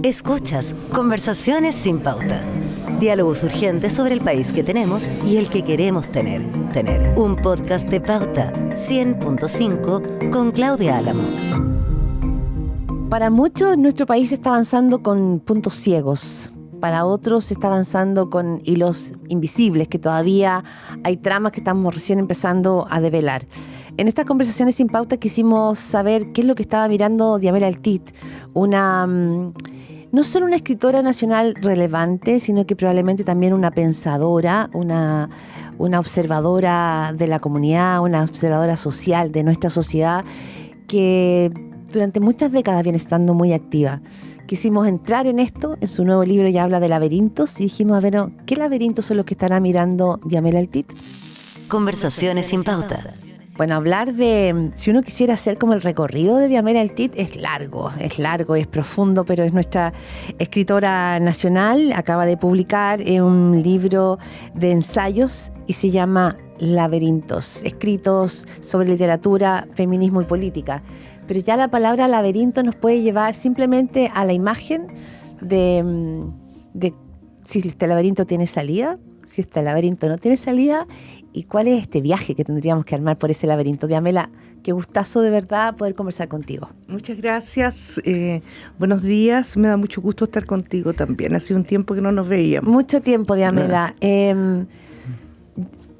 Escuchas Conversaciones sin Pauta. Diálogos urgentes sobre el país que tenemos y el que queremos tener. Un podcast de Pauta 100.5 con Claudia Álamo. Para muchos, nuestro país está avanzando con puntos ciegos. Para otros está avanzando con hilos invisibles, que todavía hay tramas que estamos recién empezando a develar. En estas conversaciones sin pauta quisimos saber qué es lo que estaba mirando Diamela Altit, no solo una escritora nacional relevante, sino que probablemente también una pensadora, una observadora de la comunidad, una observadora social de nuestra sociedad, que durante muchas décadas viene estando muy activa. Quisimos entrar en esto, en su nuevo libro ya habla de laberintos, y dijimos, a ver, ¿qué laberintos son los que estará mirando Diamela Altit? Conversaciones sin pauta. Bueno, hablar de, si uno quisiera hacer como el recorrido de Diamela Altit, es largo, es profundo, pero es nuestra escritora nacional, acaba de publicar un libro de ensayos y se llama Laberintos, escritos sobre literatura, feminismo y política. Pero ya la palabra laberinto nos puede llevar simplemente a la imagen de si este laberinto tiene salida, si este laberinto no tiene salida, y cuál es este viaje que tendríamos que armar por ese laberinto. Diamela, qué gustazo de verdad poder conversar contigo. Muchas gracias, buenos días, me da mucho gusto estar contigo también, ha sido un tiempo que no nos veíamos. Mucho tiempo, Diamela.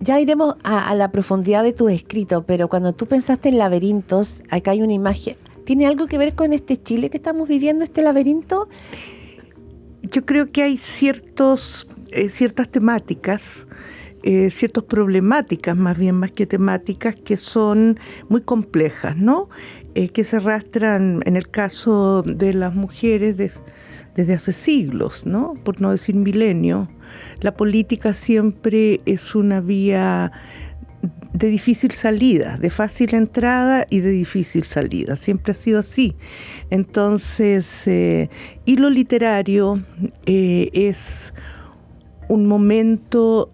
Ya iremos a la profundidad de tu escrito, pero cuando tú pensaste en laberintos, acá hay una imagen. ¿Tiene algo que ver con este Chile que estamos viviendo, este laberinto? Yo creo que hay ciertas temáticas, ciertas problemáticas, más que temáticas, que son muy complejas, ¿no? Que se arrastran en el caso de las mujeres desde hace siglos, ¿no? Por no decir milenios. La política siempre es una vía de difícil salida, de fácil entrada y de difícil salida. Siempre ha sido así. Entonces, y lo literario es un momento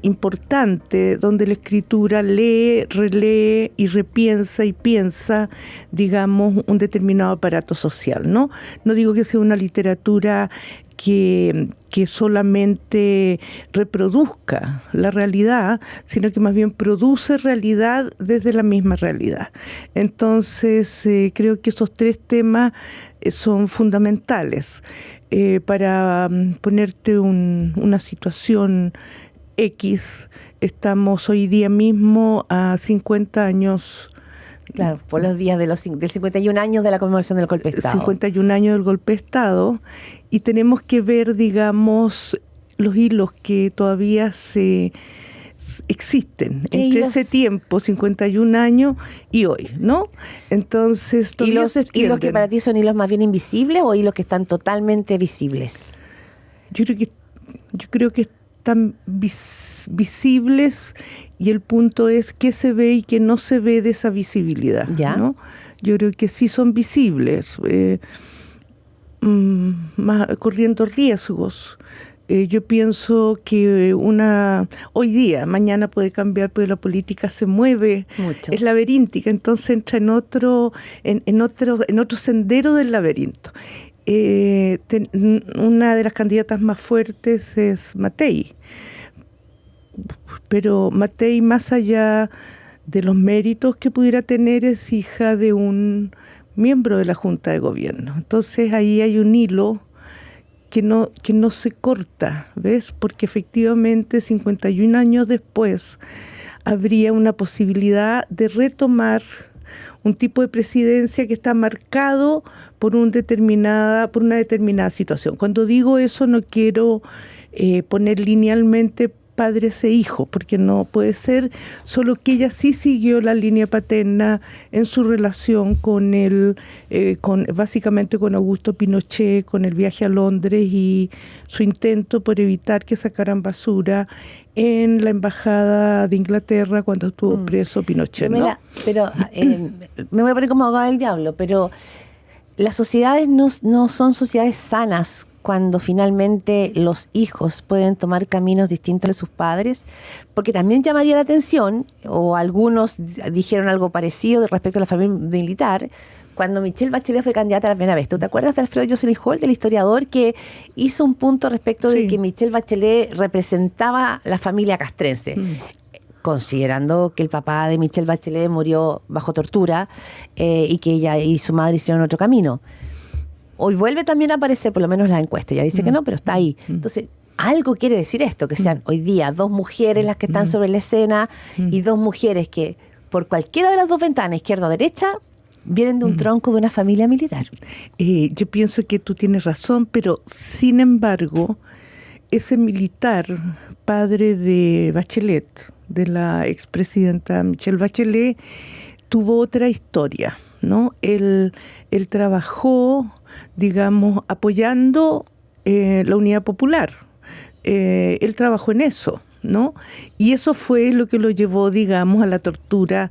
importante donde la escritura lee, relee y repiensa y piensa, digamos, un determinado aparato social, ¿no? No digo que sea una literatura que solamente reproduzca la realidad, sino que más bien produce realidad desde la misma realidad. Entonces, creo que esos tres temas son fundamentales. Para ponerte una situación X, estamos hoy día mismo a 50 años. Claro, por los días del 51 años de la conmemoración del golpe de Estado. 51 años del golpe de Estado, y tenemos que ver, digamos, los hilos que todavía existen entre ese tiempo, 51 años, y hoy, ¿no? Entonces, ¿Hilos que para ti son hilos más bien invisibles o hilos que están totalmente visibles? Yo creo que están visibles, y el punto es qué se ve y qué no se ve de esa visibilidad, ¿no? Yo creo que sí son visibles, corriendo riesgos. Yo pienso que hoy día, mañana puede cambiar, porque la política se mueve, mucho. Es laberíntica, entonces entra en otro sendero del laberinto. Una de las candidatas más fuertes es Matei, pero Matei, más allá de los méritos que pudiera tener, es hija de un miembro de la Junta de Gobierno. Entonces ahí hay un hilo que no se corta, ¿ves? Porque efectivamente 51 años después habría una posibilidad de retomar un tipo de presidencia que está marcado por una determinada situación. Cuando digo eso, no quiero poner linealmente padres e hijos, porque no puede ser, solo que ella sí siguió la línea paterna en su relación con básicamente con Augusto Pinochet, con el viaje a Londres y su intento por evitar que sacaran basura en la embajada de Inglaterra cuando estuvo preso Pinochet, ¿no? Pero me voy a poner como abogada del diablo, pero las sociedades no son sociedades sanas cuando finalmente los hijos pueden tomar caminos distintos de sus padres, porque también llamaría la atención, o algunos dijeron algo parecido respecto a la familia militar, cuando Michelle Bachelet fue candidata a la primera vez. ¿Tú te acuerdas de Alfredo Jocelyn Hall, del historiador, que hizo un punto respecto de que Michelle Bachelet representaba la familia castrense? Considerando que el papá de Michelle Bachelet murió bajo tortura y que ella y su madre hicieron otro camino. Hoy vuelve también a aparecer, por lo menos la encuesta. Ella dice que no, pero está ahí. Entonces, algo quiere decir esto, que sean hoy día 2 mujeres las que están sobre la escena y 2 mujeres que, por cualquiera de las 2 ventanas, izquierda o derecha, vienen de un tronco de una familia militar. Yo pienso que tú tienes razón, pero sin embargo, ese militar, padre de Bachelet, de la expresidenta Michelle Bachelet, tuvo otra historia, ¿no? Él trabajó, digamos, apoyando la Unidad Popular. Él trabajó en eso, ¿no? Y eso fue lo que lo llevó, digamos, a la tortura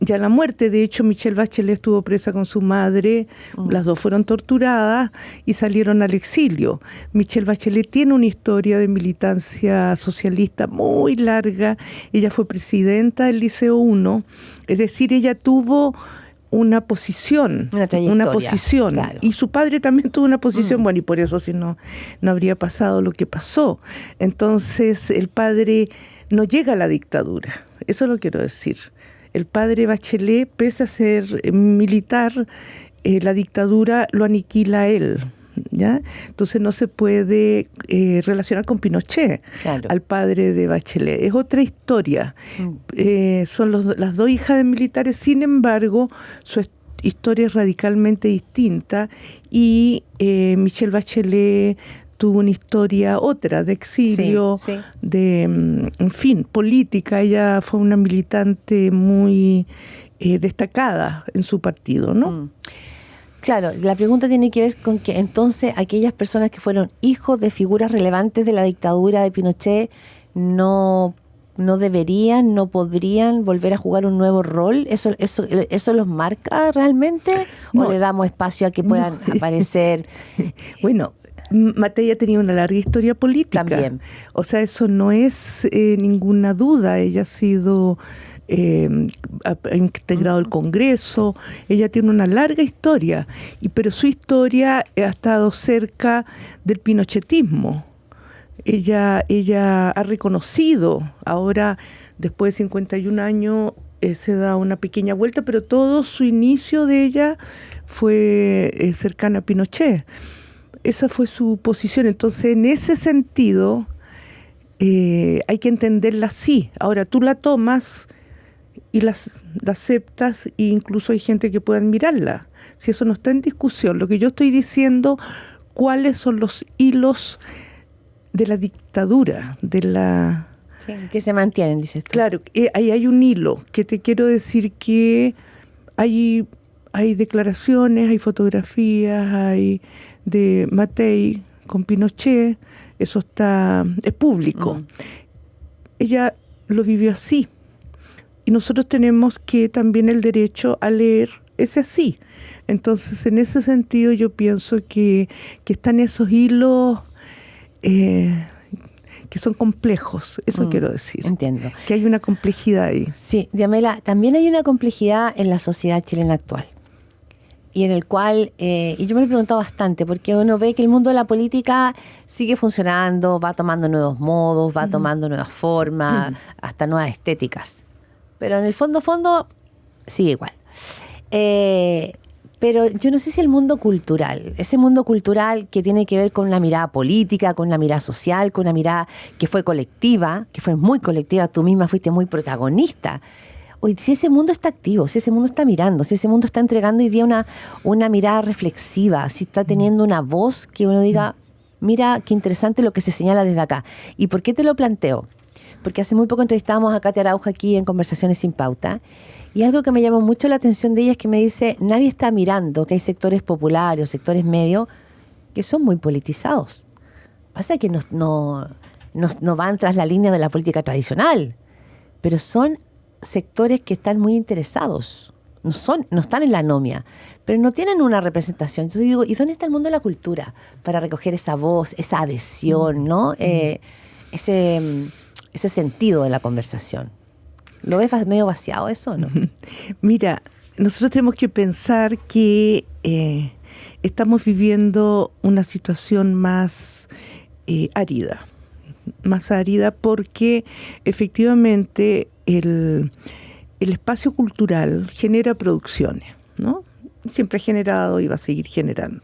y a la muerte. De hecho, Michelle Bachelet estuvo presa con su madre, las 2 fueron torturadas y salieron al exilio. Michelle Bachelet tiene una historia de militancia socialista muy larga. Ella fue presidenta del Liceo 1, es decir, ella tuvo una posición, claro. Y su padre también tuvo una posición, bueno, y por eso si no habría pasado lo que pasó. Entonces, el padre no llega a la dictadura, eso lo quiero decir. El padre Bachelet, pese a ser militar, la dictadura lo aniquila a él, ¿ya? Entonces no se puede relacionar con Pinochet, claro, al padre de Bachelet. Es otra historia. Son las 2 hijas de militares, sin embargo, su historia es radicalmente distinta y Michelle Bachelet tuvo una historia otra, de exilio, de, en fin, política. Ella fue una militante muy destacada en su partido, ¿no? Claro, la pregunta tiene que ver con que entonces aquellas personas que fueron hijos de figuras relevantes de la dictadura de Pinochet no deberían, no podrían volver a jugar un nuevo rol. ¿Eso los marca realmente? ¿O le damos espacio a que puedan aparecer? Bueno, Matei tenía una larga historia política. También. O sea, eso no es ninguna duda. Ella ha sido ha integrado el Congreso. Ella tiene una larga historia, pero su historia ha estado cerca del pinochetismo. Ella ha reconocido, ahora después de 51 años se da una pequeña vuelta, pero todo su inicio de ella fue cercana a Pinochet. Esa fue su posición. Entonces, en ese sentido, hay que entenderla así. Ahora, tú la tomas y la aceptas, e incluso hay gente que puede admirarla. Si eso no está en discusión, lo que yo estoy diciendo, ¿cuáles son los hilos de la dictadura, Sí, que se mantienen, dices tú? Claro, ahí hay un hilo, que te quiero decir que hay declaraciones, hay fotografías, hay de Matei con Pinochet, eso es público. Ella lo vivió así, y nosotros tenemos que también el derecho a leer ese así. Entonces, en ese sentido, yo pienso que están esos hilos que son complejos, eso quiero decir. Entiendo. Que hay una complejidad ahí. Sí, Diamela, también hay una complejidad en la sociedad chilena actual. Y en el cual, y yo me lo he preguntado bastante, porque uno ve que el mundo de la política sigue funcionando, va tomando nuevos modos, va tomando nuevas formas, hasta nuevas estéticas. Pero en el fondo, sigue igual. Pero yo no sé si el mundo cultural, ese mundo cultural que tiene que ver con la mirada política, con la mirada social, con una mirada que fue colectiva, que fue muy colectiva, tú misma fuiste muy protagonista. Hoy, si ese mundo está activo, si ese mundo está mirando, si ese mundo está entregando hoy día una mirada reflexiva, si está teniendo una voz que uno diga, mira qué interesante lo que se señala desde acá. ¿Y por qué te lo planteo? Porque hace muy poco entrevistábamos a Katia Araujo aquí en Conversaciones sin Pauta, y algo que me llamó mucho la atención de ella es que me dice, nadie está mirando que hay sectores populares o sectores medios que son muy politizados. Pasa que no van tras la línea de la política tradicional, pero son sectores que están muy interesados, no están en la anomia, pero no tienen una representación. Entonces digo, ¿y dónde está el mundo de la cultura para recoger esa voz, esa adhesión, ¿no? Ese sentido de la conversación? ¿Lo ves medio vaciado eso, no? Mira, nosotros tenemos que pensar que estamos viviendo una situación más árida porque efectivamente el espacio cultural genera producciones, ¿no? Siempre ha generado y va a seguir generando.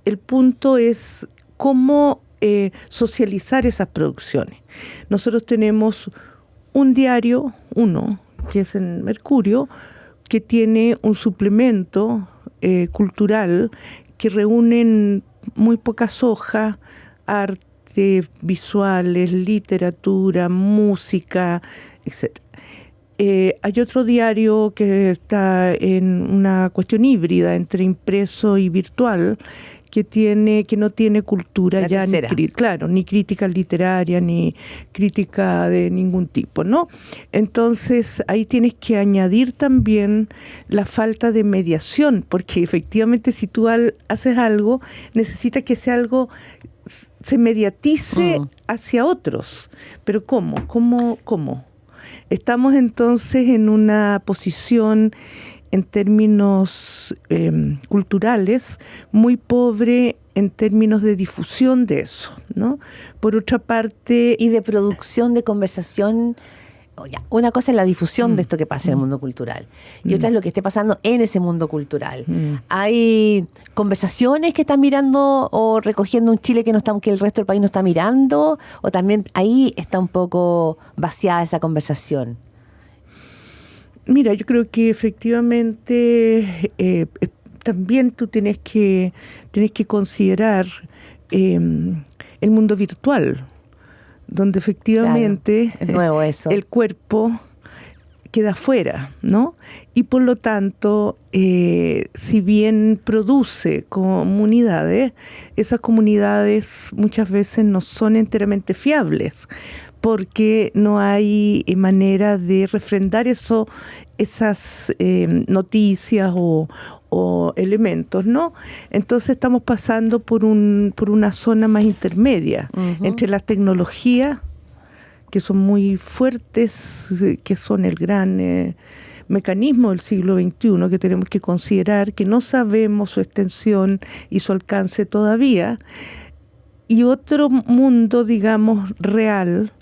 El punto es cómo socializar esas producciones. Nosotros tenemos un diario, que es en Mercurio, que tiene un suplemento cultural que reúne en muy pocas hojas arte, visuales, literatura, música, etc. Hay otro diario que está en una cuestión híbrida entre impreso y virtual, que no tiene cultura ya ni crítica literaria ni crítica de ningún tipo, ¿no? Entonces ahí tienes que añadir también la falta de mediación, porque efectivamente si tú haces algo, necesitas que ese algo se mediatice hacia otros. Pero ¿cómo? Estamos entonces en una posición en términos culturales muy pobre en términos de difusión de eso, ¿no? Por otra parte... Y de producción, de conversación. Una cosa es la difusión de esto que pasa en el mundo cultural y otra es lo que esté pasando en ese mundo cultural. Hay conversaciones que están mirando o recogiendo un Chile que el resto del país no está mirando, o también ahí está un poco vaciada esa conversación. Mira, yo creo que efectivamente también tú tienes que considerar el mundo virtual, donde efectivamente claro, es nuevo eso. El cuerpo queda fuera, ¿no? Y por lo tanto, si bien produce comunidades, esas comunidades muchas veces no son enteramente fiables, porque no hay manera de refrendar esas noticias o elementos, ¿no? Entonces estamos pasando por una zona más intermedia entre las tecnologías, que son muy fuertes, que son el gran mecanismo del siglo XXI, que tenemos que considerar, que no sabemos su extensión y su alcance todavía, y otro mundo, digamos, real,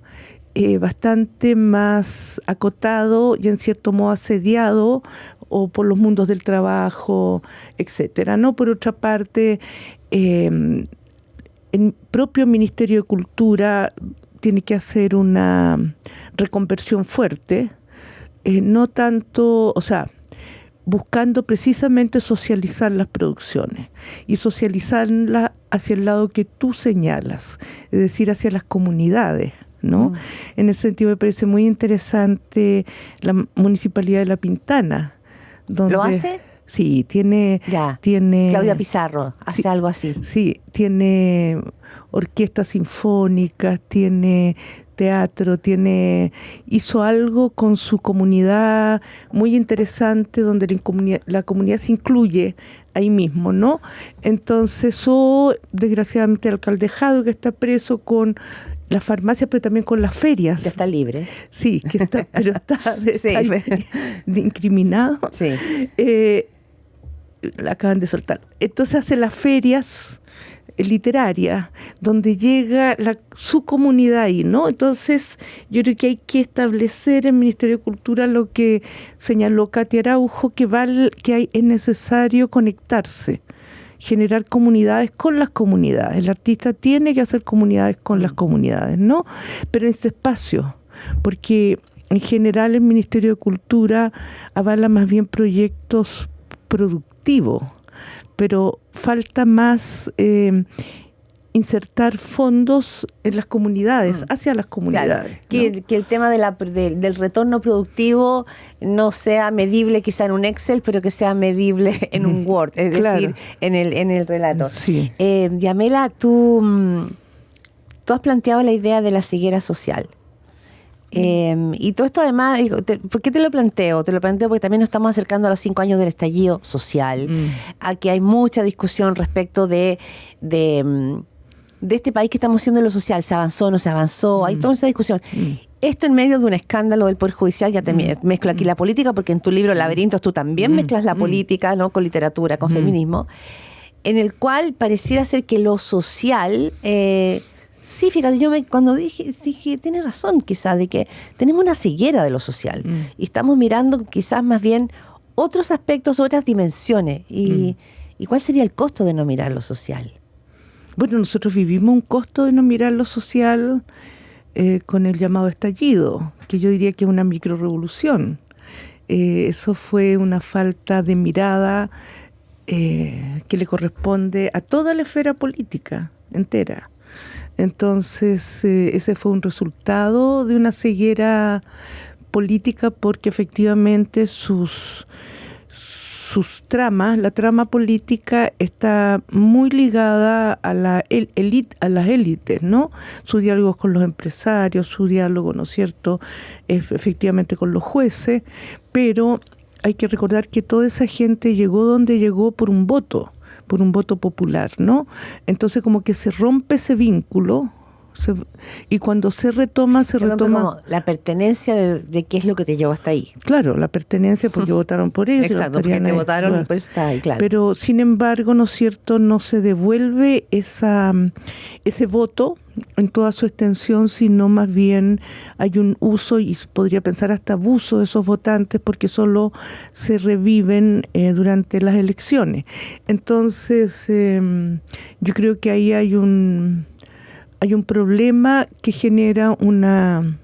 bastante más acotado y en cierto modo asediado o por los mundos del trabajo, etcétera, ¿no? Por otra parte, el propio Ministerio de Cultura tiene que hacer una reconversión fuerte, no tanto, buscando precisamente socializar las producciones y socializarlas hacia el lado que tú señalas, es decir, hacia las comunidades, ¿no? En ese sentido me parece muy interesante la Municipalidad de La Pintana. Donde, ¿lo hace? Sí, tiene... Claudia Pizarro hace algo así. Sí, tiene orquestas sinfónicas, tiene teatro, hizo algo con su comunidad muy interesante, donde la comunidad se incluye ahí mismo, ¿no? Entonces, desgraciadamente, el alcalde Jadwe, que está preso con las farmacias, pero también con las ferias. Ya está libre. Sí, pero está incriminado. Sí. La acaban de soltar. Entonces hace las ferias literarias, donde llega su comunidad ahí, ¿no? Entonces yo creo que hay que establecer en el Ministerio de Cultura lo que señaló Katia Araujo, que es necesario conectarse, generar comunidades con las comunidades. El artista tiene que hacer comunidades con las comunidades, ¿no? Pero en este espacio, porque en general el Ministerio de Cultura avala más bien proyectos productivos, pero falta más insertar fondos en las comunidades, hacia las comunidades. Claro, ¿no? que el tema del retorno productivo no sea medible quizá en un Excel, pero que sea medible en un Word, es decir, en el relato. Sí. Yamela, tú has planteado la idea de la ceguera social. Y todo esto además, ¿por qué te lo planteo? Te lo planteo porque también nos estamos acercando a los 5 años del estallido social, a que hay mucha discusión respecto de este país que estamos haciendo en lo social, ¿se avanzó o no se avanzó? Hay toda esa discusión. Esto en medio de un escándalo del Poder Judicial, ya te mezclo aquí la política, porque en tu libro Laberintos tú también mezclas la política, ¿no? Con literatura, con feminismo, en el cual pareciera ser que lo social... sí, fíjate, cuando dije, tienes razón quizás, de que tenemos una ceguera de lo social y estamos mirando quizás más bien otros aspectos, otras dimensiones. ¿Y cuál sería el costo de no mirar lo social? Bueno, nosotros vivimos un costo de no mirar lo social con el llamado estallido, que yo diría que es una microrevolución. Eso fue una falta de mirada que le corresponde a toda la esfera política entera. Entonces, ese fue un resultado de una ceguera política, porque efectivamente sus tramas, la trama política está muy ligada a las élites, ¿no? Sus diálogos con los empresarios, su diálogo, ¿no es cierto?, efectivamente con los jueces, pero hay que recordar que toda esa gente llegó donde llegó por un voto popular, ¿no? Entonces como que se rompe ese vínculo, y cuando se retoma como la pertenencia de qué es lo que te llevó hasta ahí. Claro, la pertenencia porque votaron por ellos. Exacto, porque te votaron, claro. Y por eso está ahí, claro. Pero sin embargo, ¿no es cierto?, no se devuelve ese voto en toda su extensión, sino más bien hay un uso, y podría pensar hasta abuso de esos votantes, porque solo se reviven durante las elecciones. Entonces, yo creo que ahí hay un problema que genera una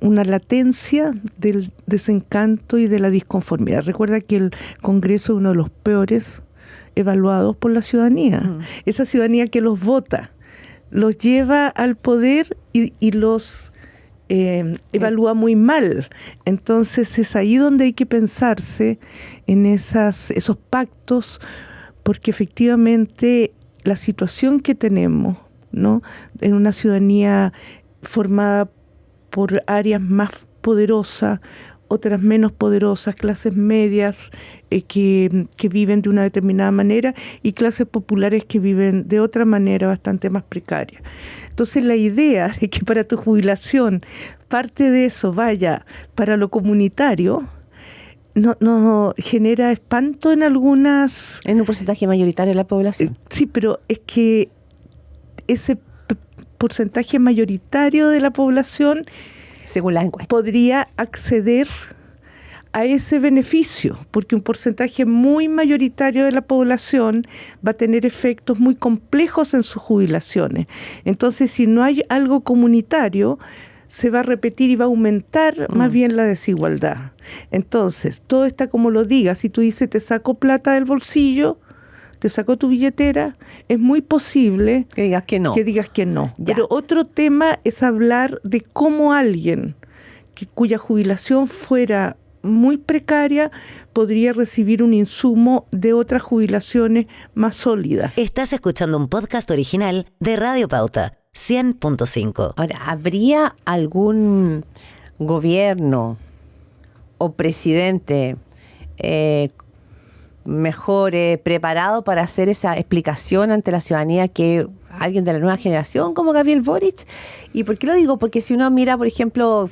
latencia del desencanto y de la disconformidad. Recuerda que el Congreso es uno de los peores evaluados por la ciudadanía. Esa ciudadanía que los vota, los lleva al poder y los evalúa muy mal. Entonces es ahí donde hay que pensarse en esos pactos, porque efectivamente la situación que tenemos, ¿no?, en una ciudadanía formada por áreas más poderosas, otras menos poderosas, clases medias que viven de una determinada manera y clases populares que viven de otra manera bastante más precaria. Entonces la idea de que para tu jubilación parte de eso vaya para lo comunitario no genera espanto en algunas... En un porcentaje mayoritario de la población. Sí, pero es que ese porcentaje mayoritario de la población, según la encuesta, podría acceder a ese beneficio, porque un porcentaje muy mayoritario de la población va a tener efectos muy complejos en sus jubilaciones. Entonces, si no hay algo comunitario, se va a repetir y va a aumentar más bien la desigualdad. Entonces, todo está como lo digas. Si tú dices, te saco plata del bolsillo, te sacó tu billetera, es muy posible que digas que no. Ya. Pero otro tema es hablar de cómo alguien cuya jubilación fuera muy precaria podría recibir un insumo de otras jubilaciones más sólidas. Estás escuchando un podcast original de Radio Pauta 100.5. Ahora, ¿habría algún gobierno o presidente mejor preparado para hacer esa explicación ante la ciudadanía que alguien de la nueva generación como Gabriel Boric? ¿Y por qué lo digo? Porque si uno mira, por ejemplo,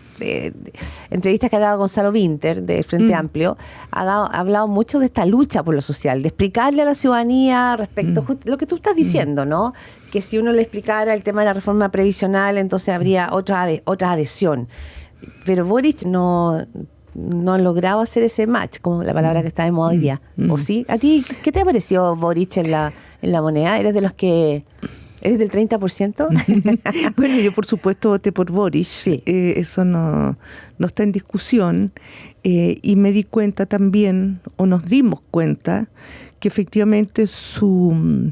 entrevistas que ha dado Gonzalo Vinter del Frente Amplio, ha hablado mucho de esta lucha por lo social, de explicarle a la ciudadanía respecto a lo que tú estás diciendo, ¿no? Que si uno le explicara el tema de la reforma previsional, entonces habría otra adhesión. Pero Boric no ha logrado hacer ese match, como la palabra que está de moda hoy día. ¿O sí? ¿A ti qué te ha parecido Boric en la moneda? ¿Eres de los que... ¿Eres del 30%? Bueno, yo por supuesto voté por Boric. Sí. Eso no está en discusión. Y me di cuenta también, o nos dimos cuenta, que efectivamente su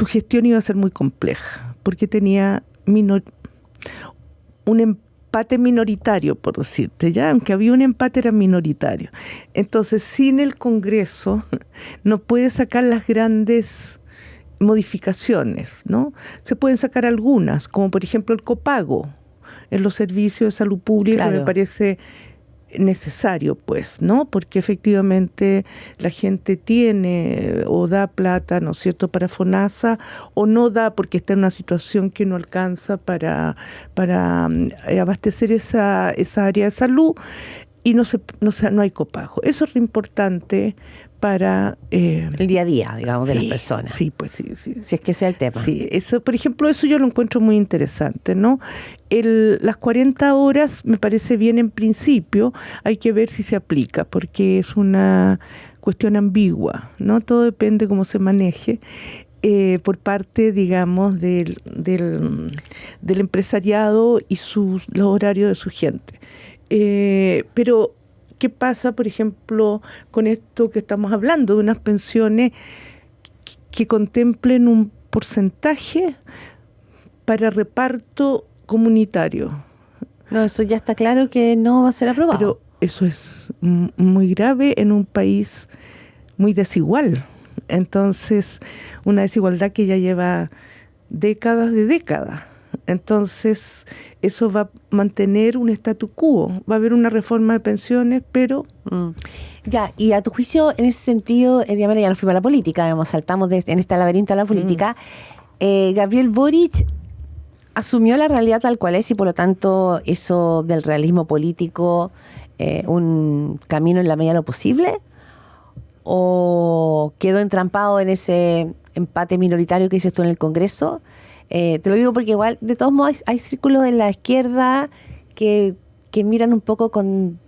gestión iba a ser muy compleja, porque tenía un empate minoritario, por decirte, ya, aunque había un empate, era minoritario. Entonces, sin el Congreso no puede sacar las grandes modificaciones, ¿no? Se pueden sacar algunas, como por ejemplo el copago en los servicios de salud pública, claro. Me parece necesario, pues, ¿no? Porque efectivamente la gente tiene o da plata, ¿no es cierto?, para FONASA, o no da porque está en una situación que no alcanza para abastecer esa área de salud, y no hay copago. Eso es lo importante para el día a día, digamos, de las personas. Sí, pues sí. Si es que ese es el tema. Sí, eso, por ejemplo, eso yo lo encuentro muy interesante, ¿no? Las 40 horas me parece bien en principio, hay que ver si se aplica, porque es una cuestión ambigua, ¿no? Todo depende cómo se maneje. Por parte, digamos, del empresariado y los horarios de su gente. Pero, ¿qué pasa, por ejemplo, con esto que estamos hablando, de unas pensiones que contemplen un porcentaje para reparto comunitario? No, eso ya está claro que no va a ser aprobado. Pero eso es muy grave en un país muy desigual. Entonces, una desigualdad que ya lleva décadas de décadas. Entonces, eso va a mantener un statu quo. Va a haber una reforma de pensiones, pero... Ya, y a tu juicio, en ese sentido, Diamela, ya nos fuimos a la política, digamos, saltamos en este laberinto a la política. Gabriel Boric asumió la realidad tal cual es y por lo tanto eso del realismo político, un camino en la medida de lo posible, o quedó entrampado en ese empate minoritario que dices tú en el Congreso. Te lo digo porque igual, de todos modos, hay círculos en la izquierda que miran un poco con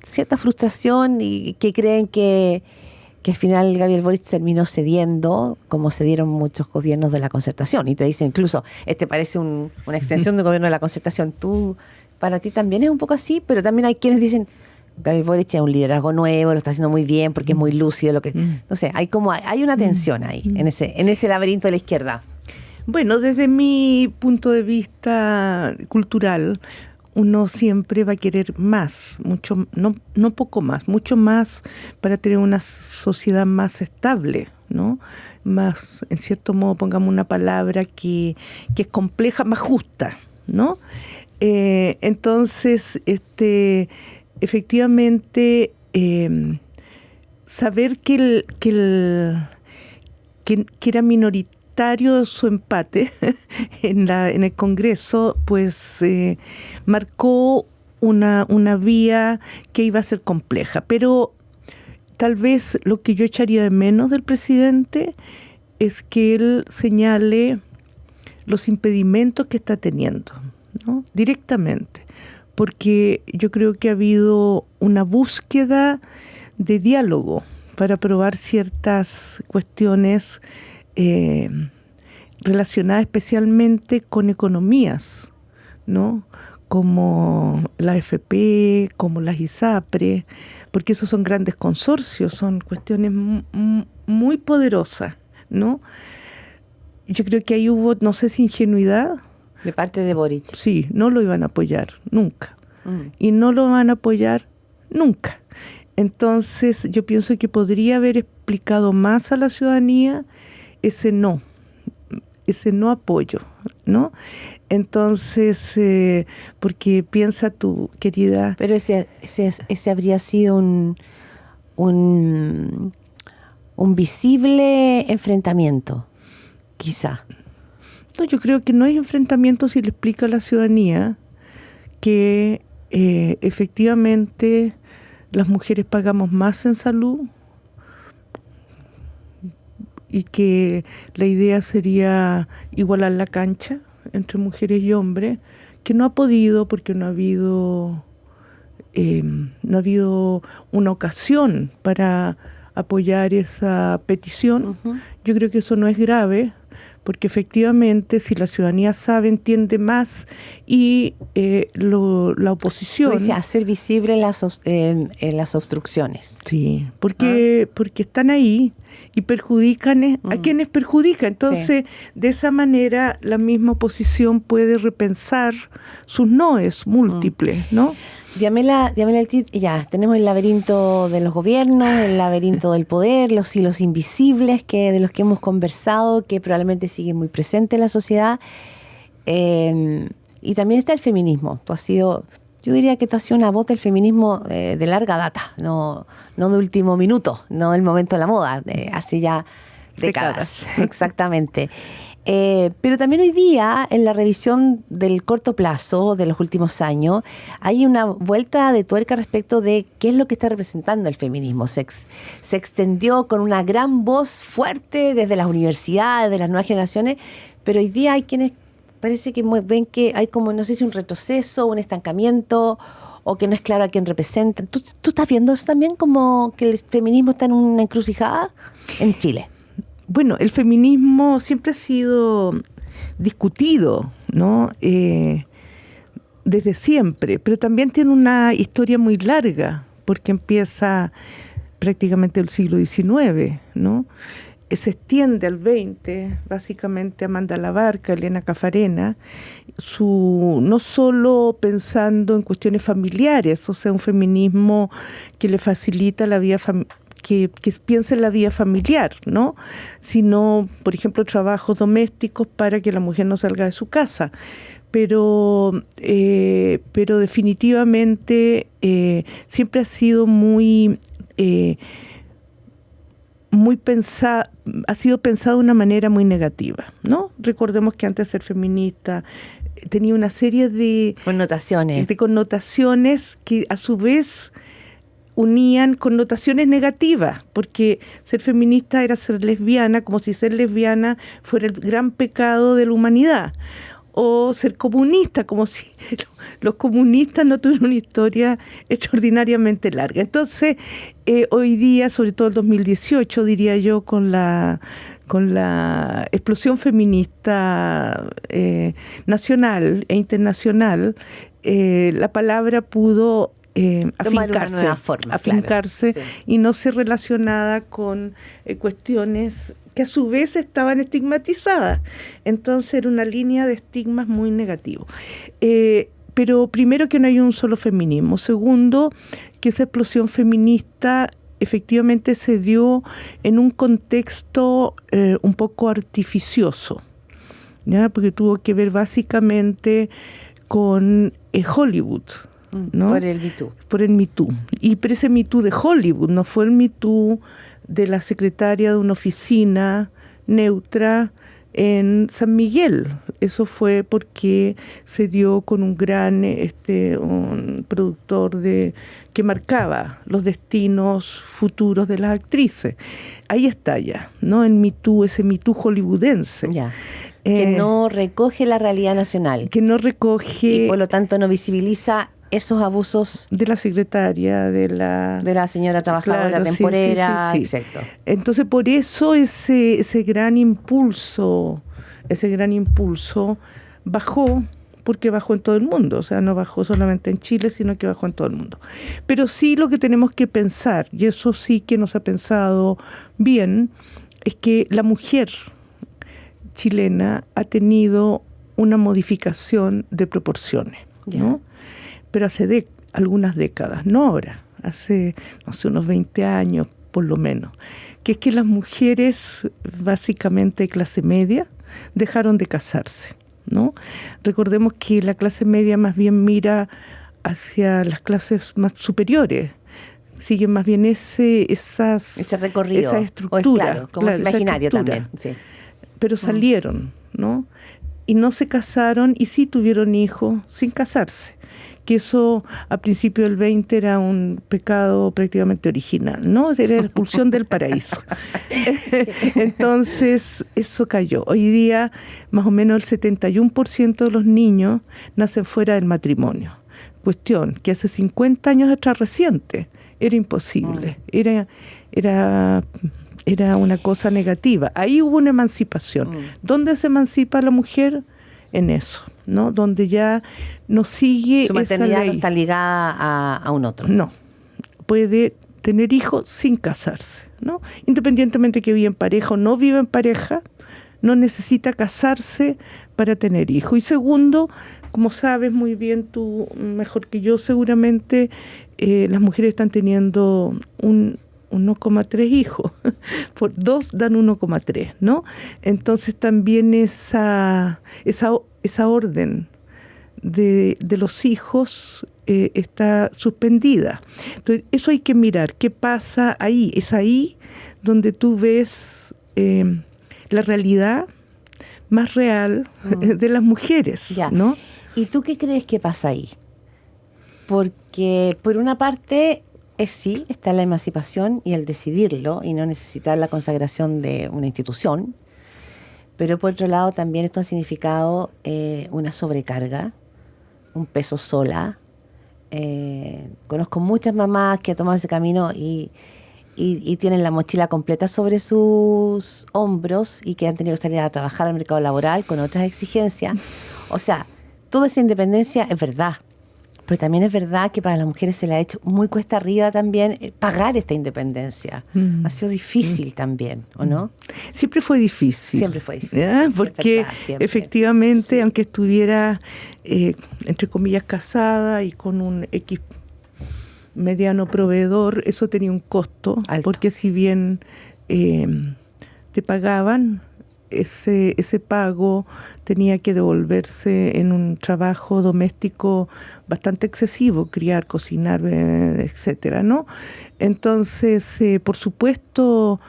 cierta frustración y que creen que al final Gabriel Boric terminó cediendo, como cedieron muchos gobiernos de la Concertación. Y te dicen incluso, parece una extensión del gobierno de la Concertación. Tú, para ti también es un poco así, pero también hay quienes dicen, Gabriel Boric es un liderazgo nuevo, lo está haciendo muy bien porque es muy lúcido. No sé, hay una tensión ahí, en ese laberinto de la izquierda. Bueno, desde mi punto de vista cultural, uno siempre va a querer más, mucho, no poco más, mucho más para tener una sociedad más estable, ¿no? Más, en cierto modo, pongamos una palabra que es compleja, más justa, ¿no? Entonces, efectivamente, saber que era minoritario su empate en el Congreso, pues marcó una vía que iba a ser compleja. Pero tal vez lo que yo echaría de menos del presidente es que él señale los impedimentos que está teniendo, ¿no? Directamente. Porque yo creo que ha habido una búsqueda de diálogo para aprobar ciertas cuestiones relacionadas especialmente con economías, ¿no? Como la AFP, como las ISAPRE, porque esos son grandes consorcios, son cuestiones muy poderosas, ¿no? Yo creo que ahí hubo, no sé si ingenuidad, de parte de Boric. Sí, no lo iban a apoyar nunca. Y no lo van a apoyar nunca. Entonces, yo pienso que podría haber explicado más a la ciudadanía ese no apoyo, ¿no? Entonces, porque piensa tu querida... Pero ese habría sido un visible enfrentamiento, quizá. No, yo creo que no hay enfrentamiento si le explica a la ciudadanía que efectivamente las mujeres pagamos más en salud y que la idea sería igualar la cancha entre mujeres y hombres, que no ha podido porque no ha habido una ocasión para apoyar esa petición. Yo creo que eso no es grave, porque efectivamente si la ciudadanía sabe, entiende más y la oposición... Tú dices, hacer visible las obstrucciones. Sí, porque están ahí y perjudican a quienes perjudican. Entonces, de esa manera la misma oposición puede repensar sus noes múltiples, ¿no? Diamela, ya tenemos el laberinto de los gobiernos, el laberinto del poder, los hilos invisibles de los que hemos conversado, que probablemente siguen muy presentes en la sociedad. Y también está el feminismo. Tú has sido Yo diría que tú has sido una voz del feminismo de larga data, no de último minuto, no del momento de la moda, hace ya décadas. Exactamente. Pero también hoy día, en la revisión del corto plazo de los últimos años, hay una vuelta de tuerca respecto de qué es lo que está representando el feminismo. Se extendió con una gran voz fuerte desde las universidades, de las nuevas generaciones, pero hoy día hay quienes parece que ven que hay como, no sé si un retroceso, un estancamiento, o que no es claro a quién representa. ¿Tú estás viendo eso también, como que el feminismo está en una encrucijada en Chile? Bueno, el feminismo siempre ha sido discutido, ¿no? Desde siempre, pero también tiene una historia muy larga, porque empieza prácticamente el siglo XIX, ¿no? Se extiende al XX, básicamente Amanda Labarca, Elena Cafarena, no solo pensando en cuestiones familiares, o sea, un feminismo que le facilita la vida que piense en la vida familiar, ¿no? Sino, por ejemplo, trabajos domésticos para que la mujer no salga de su casa. Pero definitivamente siempre ha sido ha sido pensado de una manera muy negativa, ¿no? Recordemos que antes ser feminista tenía una serie de connotaciones que a su vez unían connotaciones negativas, porque ser feminista era ser lesbiana, como si ser lesbiana fuera el gran pecado de la humanidad, o ser comunista, como si los comunistas no tuvieran una historia extraordinariamente larga. Entonces, hoy día, sobre todo el 2018, diría yo, con la explosión feminista nacional e internacional, la palabra pudo afincarse, claro, sí, y no ser relacionada con cuestiones que a su vez estaban estigmatizadas. Entonces era una línea de estigmas muy negativo. Pero primero, que no hay un solo feminismo. Segundo, que esa explosión feminista efectivamente se dio en un contexto un poco artificioso, ¿ya? Porque tuvo que ver básicamente con Hollywood, ¿no? Por el Me Too. Por el Me Too. Pero ese Me Too de Hollywood, no fue el Me Too de la secretaria de una oficina neutra en San Miguel. Eso fue porque se dio con un gran un productor que marcaba los destinos futuros de las actrices. Ahí está ya, ¿no? El Me Too, ese Me Too hollywoodense. Ya. Que no recoge la realidad nacional. Que no recoge. Y por lo tanto no visibiliza esos abusos de la secretaria, de la señora trabajadora, claro, temporera, sí. Exacto. Entonces, por eso ese gran impulso bajó, porque bajó en todo el mundo, o sea, no bajó solamente en Chile, sino que bajó en todo el mundo. Pero sí, lo que tenemos que pensar, y eso sí que nos ha pensado bien, es que la mujer chilena ha tenido una modificación de proporciones, ¿no? Pero hace algunas décadas, no ahora, hace unos 20 años por lo menos, que es que las mujeres básicamente de clase media dejaron de casarse, ¿no? Recordemos que la clase media más bien mira hacia las clases más superiores, siguen más bien ese recorrido, esa estructura, claro, como es imaginario también, sí. Pero salieron, ¿no? Y no se casaron, y sí tuvieron hijos sin casarse, que eso a principios del 20 era un pecado prácticamente original, ¿no? Era la expulsión del paraíso. Entonces, eso cayó. Hoy día, más o menos el 71% de los niños nacen fuera del matrimonio. Cuestión que hace 50 años atrás, reciente, era imposible. Era una cosa negativa. Ahí hubo una emancipación. ¿Dónde se emancipa la mujer? En eso, ¿no? Donde ya no sigue su maternidad esa ley. No está ligada a un otro. No, puede tener hijos sin casarse, ¿no? Independientemente que viva en pareja o no viva en pareja, no necesita casarse para tener hijos. Y segundo, como sabes muy bien tú, mejor que yo seguramente, las mujeres están teniendo 1,3 hijos, por 2 dan 1,3, ¿no? Entonces también esa orden de los hijos está suspendida. Entonces, eso hay que mirar. ¿Qué pasa ahí? Es ahí donde tú ves la realidad más real de las mujeres, ya. ¿no? ¿Y tú qué crees que pasa ahí? Porque por una parte sí, está la emancipación y el decidirlo y no necesitar la consagración de una institución, pero por otro lado también esto ha significado una sobrecarga, un peso sola. Conozco muchas mamás que han tomado ese camino y tienen la mochila completa sobre sus hombros y que han tenido que salir a trabajar al mercado laboral con otras exigencias. O sea, toda esa independencia es verdad, pero también es verdad que para las mujeres se le ha hecho muy cuesta arriba también pagar esta independencia. Ha sido difícil también, ¿o no? Siempre fue difícil. Siempre fue difícil. Porque siempre. efectivamente, Sí. aunque estuviera, entre comillas, casada y con un X mediano proveedor, eso tenía un costo. Alto. Porque si bien te pagaban, ese pago tenía que devolverse en un trabajo doméstico bastante excesivo, criar, cocinar, etcétera, ¿no? Entonces, por supuesto,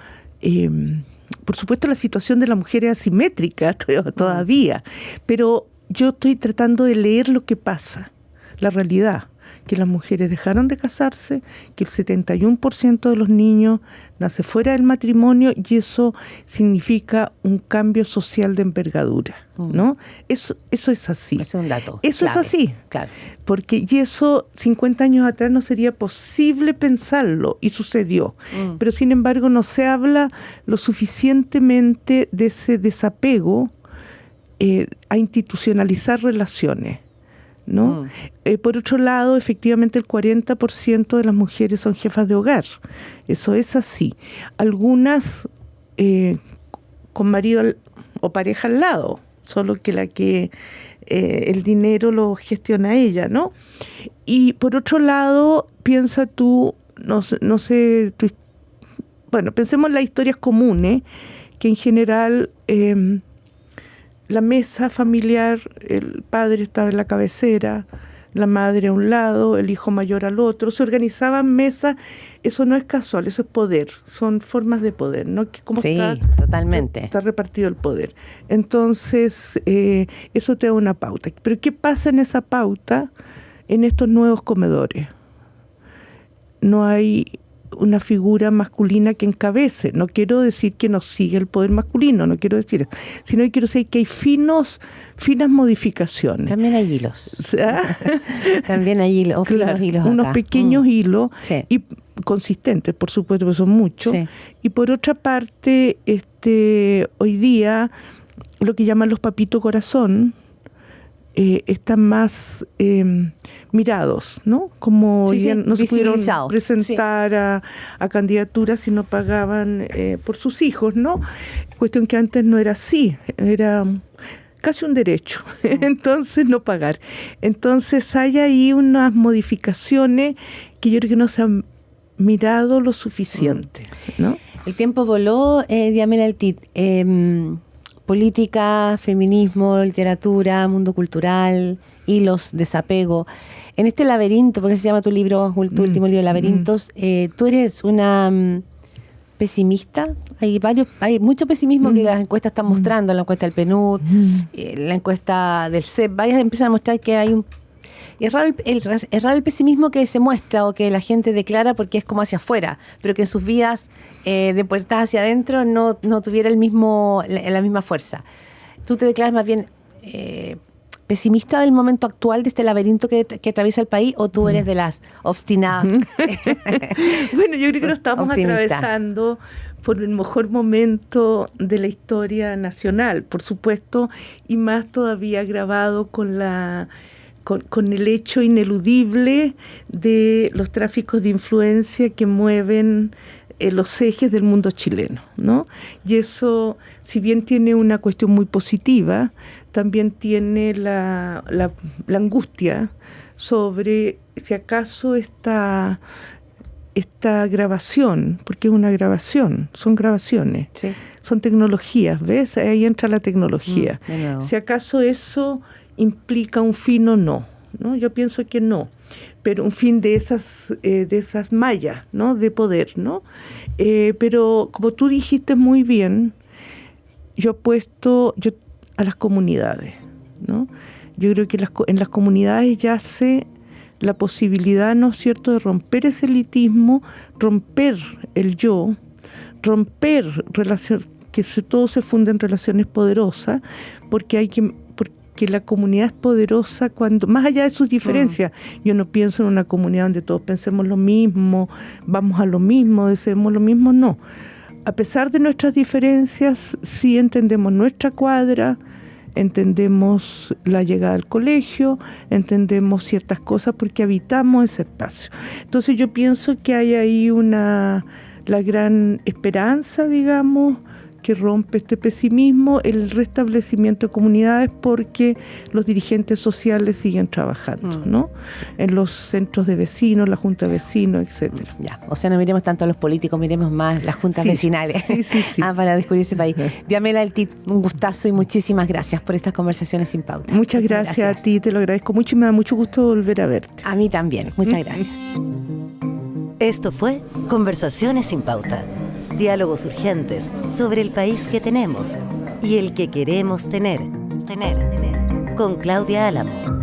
la situación de la mujer es asimétrica todavía, pero yo estoy tratando de leer lo que pasa, la realidad, que las mujeres dejaron de casarse, que el 71% de los niños nace fuera del matrimonio y eso significa un cambio social de envergadura, ¿no? Eso es así. Eso es un dato Eso clave. es así. Claro. Porque y eso 50 años atrás no sería posible pensarlo y sucedió. Pero sin embargo no se habla lo suficientemente de ese desapego a institucionalizar relaciones, ¿no? Por otro lado, efectivamente el 40% de las mujeres son jefas de hogar. Eso es así. Algunas con marido o pareja al lado, solo que el dinero lo gestiona ella, ¿no? Y por otro lado, piensa tú, no sé, bueno, pensemos en las historias comunes, que en general la mesa familiar, el padre estaba en la cabecera, la madre a un lado, el hijo mayor al otro, se organizaban mesas. Eso no es casual, eso es poder, son formas de poder, ¿no? Que cómo Sí, totalmente. está repartido el poder. Entonces, eso te da una pauta. Pero ¿qué pasa en esa pauta en estos nuevos comedores? No hay una figura masculina que encabece. No quiero decir que no sigue el poder masculino, no quiero decir eso, sino que quiero decir que hay finas modificaciones. También hay hilos. También hay hilos, Claro, finos hilos unos acá. pequeños hilos Sí. y consistentes, por supuesto, que son muchos. Sí. Y por otra parte, hoy día, lo que llaman los papitos corazón, están más mirados, ¿no? Como Sí, hoy día sí, no se pudieron visibilizados. presentar a candidaturas si no pagaban por sus hijos, ¿no? Cuestión que antes no era así, era casi un derecho, entonces no pagar. Entonces hay ahí unas modificaciones que yo creo que no se han mirado lo suficiente, ¿no? El tiempo voló, Diamela Eltit. Política, feminismo, literatura, mundo cultural, hilos, desapego. En este laberinto, porque se llama tu libro, tu último libro, Laberintos, tú eres una pesimista. Hay mucho pesimismo que las encuestas están mostrando, la encuesta del PNUD, la encuesta del CEP, varias empiezan a mostrar que hay un... Es raro el pesimismo que se muestra o que la gente declara porque es como hacia afuera, pero que en sus vidas de puertas hacia adentro no tuviera la misma fuerza. ¿Tú te declaras más bien pesimista del momento actual de este laberinto que atraviesa el país o tú eres de las obstinadas? Bueno, yo creo que lo estamos atravesando por el mejor momento de la historia nacional, por supuesto, y más todavía agravado con el hecho ineludible de los tráficos de influencia que mueven los ejes del mundo chileno, ¿no? Y eso, si bien tiene una cuestión muy positiva, también tiene la angustia sobre si acaso esta grabación, porque es una grabación, son grabaciones, Sí. son tecnologías, ¿ves? Ahí entra la tecnología. De nuevo. Si acaso eso implica un fin o no, ¿no? Yo pienso que no. pero un fin de esas mallas, ¿no? De poder, ¿no? Pero como tú dijiste muy bien, yo apuesto a las comunidades, ¿no? Yo creo que en las comunidades yace la posibilidad, ¿no es cierto?, de romper ese elitismo, romper el yo, romper que todo se funde en relaciones poderosas, porque la comunidad es poderosa cuando, más allá de sus diferencias, yo no pienso en una comunidad donde todos pensemos lo mismo, vamos a lo mismo, deseemos lo mismo, no. A pesar de nuestras diferencias, sí entendemos nuestra cuadra, entendemos la llegada al colegio, entendemos ciertas cosas porque habitamos ese espacio. Entonces yo pienso que hay ahí la gran esperanza, digamos, que rompe este pesimismo, el restablecimiento de comunidades, porque los dirigentes sociales siguen trabajando, ¿no? En los centros de vecinos, la junta de vecinos, etcétera. Ya, o sea, no miremos tanto a los políticos, miremos más las juntas vecinales. Sí. Para descubrir ese país. Diamela El Tit, un gustazo y muchísimas gracias por estas conversaciones sin pauta. Muchas gracias a ti, te lo agradezco mucho y me da mucho gusto volver a verte. A mí también, muchas gracias. Esto fue Conversaciones sin pauta. Diálogos urgentes sobre el país que tenemos y el que queremos tener. Con Claudia Álamo.